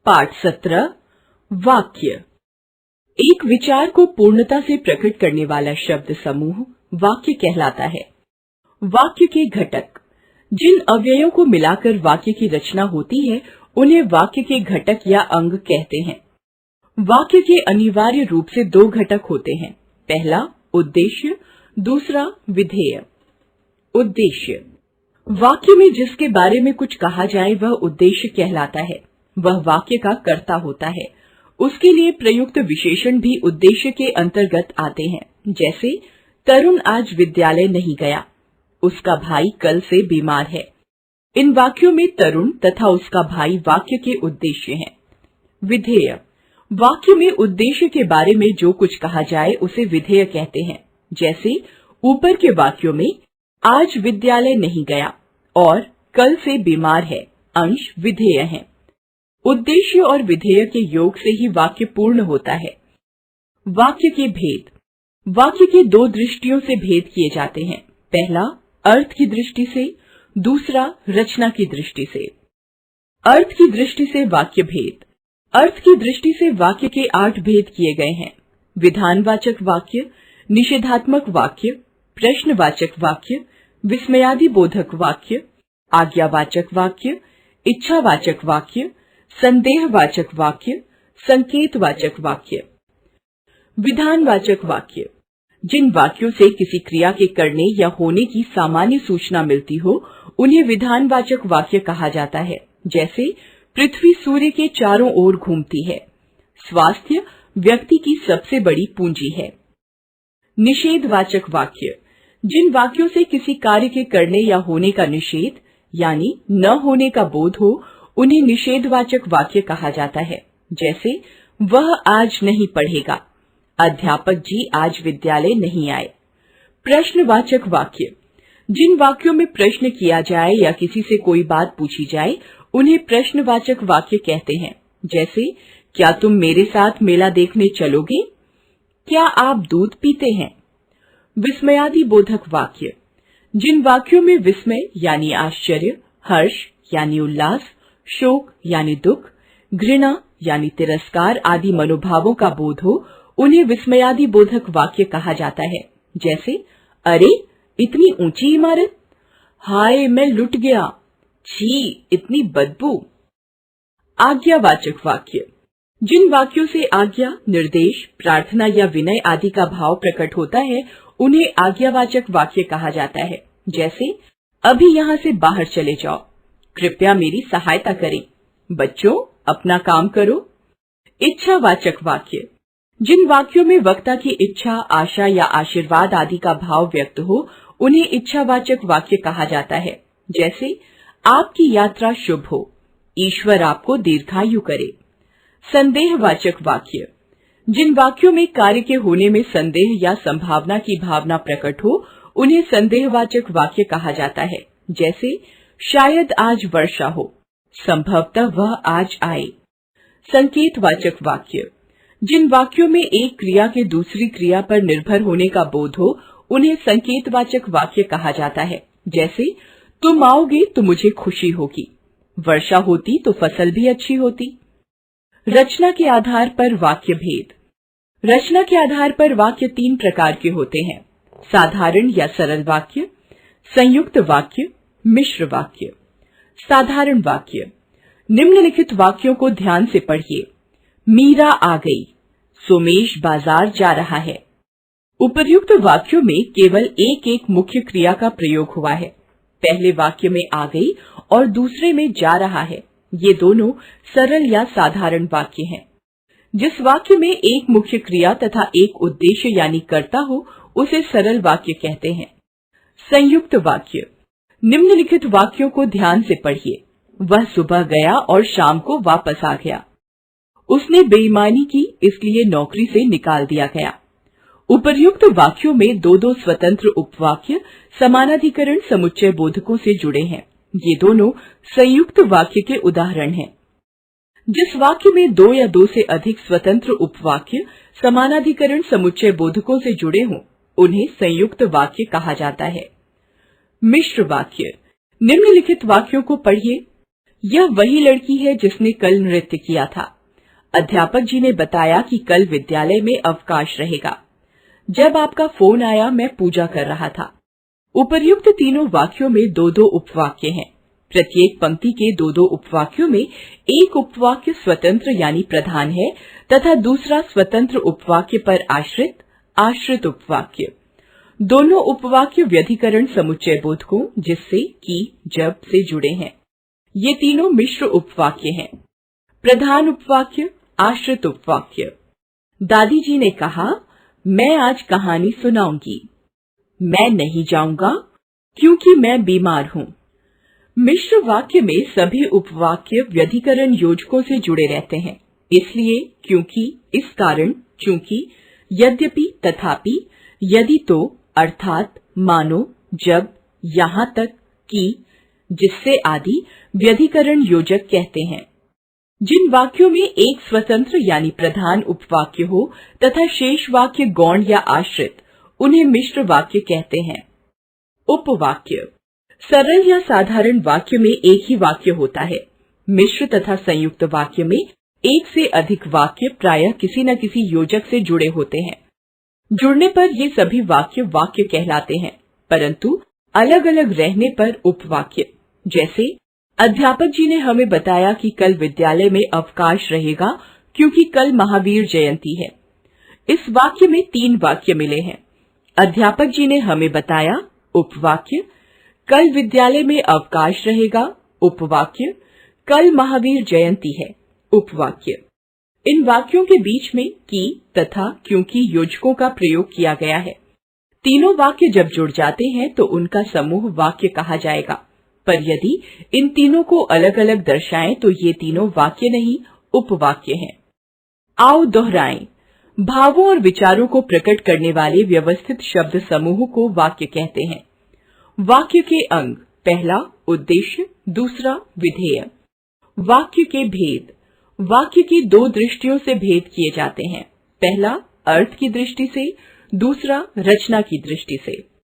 पाठ 17 वाक्य। एक विचार को पूर्णता से प्रकट करने वाला शब्द समूह वाक्य कहलाता है। वाक्य के घटक। जिन अवयवों को मिलाकर वाक्य की रचना होती है उन्हें वाक्य के घटक या अंग कहते हैं। वाक्य के अनिवार्य रूप से दो घटक होते हैं। पहला उद्देश्य, दूसरा विधेय। उद्देश्य। वाक्य में जिसके बारे में कुछ कहा जाए वह उद्देश्य कहलाता है। वह वाक्य का कर्ता होता है। उसके लिए प्रयुक्त विशेषण भी उद्देश्य के अंतर्गत आते हैं। जैसे तरुण आज विद्यालय नहीं गया, उसका भाई कल से बीमार है। इन वाक्यों में तरुण तथा उसका भाई वाक्य के उद्देश्य हैं। विधेय। वाक्य में उद्देश्य के बारे में जो कुछ कहा जाए उसे विधेय कहते हैं। जैसे ऊपर के वाक्यों में आज विद्यालय नहीं गया और कल से बीमार है, अंश विधेय हैं। उद्देश्य और विधेय के योग से ही वाक्य पूर्ण होता है। वाक्य के भेद। वाक्य के दो दृष्टियों से भेद किए जाते हैं। पहला अर्थ की दृष्टि से, दूसरा रचना की दृष्टि से। अर्थ की दृष्टि से वाक्य भेद। अर्थ की दृष्टि से वाक्य के 8 भेद किए गए हैं। विधानवाचक वाक्य, निषेधात्मक वाक्य, प्रश्नवाचक वाक्य, विस्मयादिबोधक वाक्य, आज्ञावाचक वाक्य, इच्छावाचक वाक्य, संदेहवाचक वाक्य, संकेतवाचक वाक्य। विधानवाचक वाक्य। जिन वाक्यों से किसी क्रिया के करने या होने की सामान्य सूचना मिलती हो उन्हें विधानवाचक वाक्य कहा जाता है। जैसे पृथ्वी सूर्य के चारों ओर घूमती है। स्वास्थ्य व्यक्ति की सबसे बड़ी पूंजी है। निषेधवाचक वाक्य। जिन वाक्यों से किसी कार्य के करने या होने का निषेध यानी न होने का बोध हो उन्हें निषेधवाचक वाक्य कहा जाता है। जैसे वह आज नहीं पढ़ेगा, अध्यापक जी आज विद्यालय नहीं आए। प्रश्नवाचक वाक्य। जिन वाक्यों में प्रश्न किया जाए या किसी से कोई बात पूछी जाए उन्हें प्रश्नवाचक वाक्य कहते हैं। जैसे क्या तुम मेरे साथ मेला देखने चलोगे? क्या आप दूध पीते हैं? विस्मयादिबोधक वाक्य। जिन वाक्यों में विस्मय यानी आश्चर्य, हर्ष यानी उल्लास, शोक यानी दुख, घृणा यानी तिरस्कार आदि मनोभावों का बोध हो उन्हें विस्मयादिबोधक वाक्य कहा जाता है। जैसे अरे इतनी ऊंची इमारत, हाय मैं लुट गया, छी इतनी बदबू। आज्ञावाचक वाक्य। जिन वाक्यों से आज्ञा, निर्देश, प्रार्थना या विनय आदि का भाव प्रकट होता है उन्हें आज्ञावाचक वाक्य कहा जाता है। जैसे अभी यहाँ से बाहर चले जाओ, कृपया मेरी सहायता करें, बच्चों अपना काम करो। इच्छावाचक वाक्य। जिन वाक्यों में वक्ता की इच्छा, आशा या आशीर्वाद आदि का भाव व्यक्त हो उन्हें इच्छावाचक वाक्य कहा जाता है। जैसे आपकी यात्रा शुभ हो, ईश्वर आपको दीर्घायु करे। संदेहवाचक वाक्य। जिन वाक्यों में कार्य के होने में संदेह या संभावना की भावना प्रकट हो उन्हें संदेहवाचक वाक्य कहा जाता है। जैसे शायद आज वर्षा हो, संभवतः वह आज आए। संकेतवाचक वाक्य। जिन वाक्यों में एक क्रिया के दूसरी क्रिया पर निर्भर होने का बोध हो उन्हें संकेतवाचक वाक्य कहा जाता है। जैसे तुम आओगे तो मुझे खुशी होगी, वर्षा होती तो फसल भी अच्छी होती। रचना के आधार पर वाक्य भेद। रचना के आधार पर वाक्य 3 प्रकार के होते हैं। साधारण या सरल वाक्य, संयुक्त वाक्य, मिश्र वाक्य। साधारण वाक्य। निम्नलिखित वाक्यों को ध्यान से पढ़िए। मीरा आ गई, सोमेश बाजार जा रहा है। उपर्युक्त वाक्यों में केवल एक मुख्य क्रिया का प्रयोग हुआ है। पहले वाक्य में आ गई और दूसरे में जा रहा है। ये दोनों सरल या साधारण वाक्य हैं। जिस वाक्य में एक मुख्य क्रिया तथा एक उद्देश्य यानी कर्ता हो उसे सरल वाक्य कहते हैं। संयुक्त वाक्य। निम्नलिखित वाक्यों को ध्यान से पढ़िए। वह सुबह गया और शाम को वापस आ गया। उसने बेईमानी की इसलिए नौकरी से निकाल दिया गया। उपर्युक्त वाक्यों में दो स्वतंत्र उपवाक्य समानाधिकरण समुच्चय बोधकों से जुड़े हैं। ये दोनों संयुक्त वाक्य के उदाहरण हैं। जिस वाक्य में 2 या 2 से अधिक स्वतंत्र उपवाक्य समानाधिकरण समुच्चय बोधकों से जुड़े हों उन्हें संयुक्त वाक्य कहा जाता है। मिश्र वाक्य। निम्नलिखित वाक्यों को पढ़िए। यह वही लड़की है जिसने कल नृत्य किया था। अध्यापक जी ने बताया कि कल विद्यालय में अवकाश रहेगा। जब आपका फोन आया मैं पूजा कर रहा था। उपर्युक्त तीनों वाक्यों में दो दो उपवाक्य हैं। प्रत्येक पंक्ति के दो दो उपवाक्यों में एक उपवाक्य स्वतंत्र यानी प्रधान है तथा दूसरा स्वतंत्र उपवाक्य पर आश्रित आश्रित उपवाक्य। दोनों उपवाक्य व्यधिकरण समुच्चय बोधकों जिससे, कि, जब से जुड़े हैं। ये तीनों मिश्र उपवाक्य हैं। प्रधान उपवाक्य, आश्रित उपवाक्य। दादी जी ने कहा, मैं आज कहानी सुनाऊंगी। मैं नहीं जाऊंगा क्योंकि मैं बीमार हूँ। मिश्र वाक्य में सभी उपवाक्य व्यधिकरण योजकों से जुड़े रहते हैं। इसलिए, क्योंकि, इस कारण, चूंकि, यद्यपि, तथापि, यदि तो, अर्थात, मानो, जब, यहाँ तक, कि, जिससे आदि व्यधिकरण योजक कहते हैं। जिन वाक्यों में एक स्वतंत्र यानी प्रधान उपवाक्य हो तथा शेष वाक्य गौण या आश्रित, उन्हें मिश्र वाक्य कहते हैं। उपवाक्य। सरल या साधारण वाक्य में एक ही वाक्य होता है। मिश्र तथा संयुक्त वाक्य में एक से अधिक वाक्य प्रायः किसी न किसी योजक से जुड़े होते हैं। जुड़ने पर ये सभी वाक्य वाक्य कहलाते हैं, परंतु अलग अलग रहने पर उपवाक्य। जैसे, अध्यापक जी ने हमें बताया कि कल विद्यालय में अवकाश रहेगा क्योंकि कल महावीर जयंती है। इस वाक्य में 3 वाक्य मिले हैं। अध्यापक जी ने हमें बताया, उपवाक्य, कल विद्यालय में अवकाश रहेगा, उपवाक्य, कल महावीर जयंती है, उपवाक्य। इन वाक्यों के बीच में कि तथा क्योंकि योजकों का प्रयोग किया गया है। तीनों वाक्य जब जुड़ जाते हैं तो उनका समूह वाक्य कहा जाएगा, पर यदि इन तीनों को अलग अलग दर्शाएं तो ये तीनों वाक्य नहीं, उपवाक्य हैं। आओ दोहराएं। भावों और विचारों को प्रकट करने वाले व्यवस्थित शब्द समूह को वाक्य कहते हैं। वाक्य के अंग, पहला उद्देश्य, दूसरा विधेय। वाक्य के भेद। वाक्य की 2 दृष्टियों से भेद किए जाते हैं। पहला अर्थ की दृष्टि से, दूसरा रचना की दृष्टि से।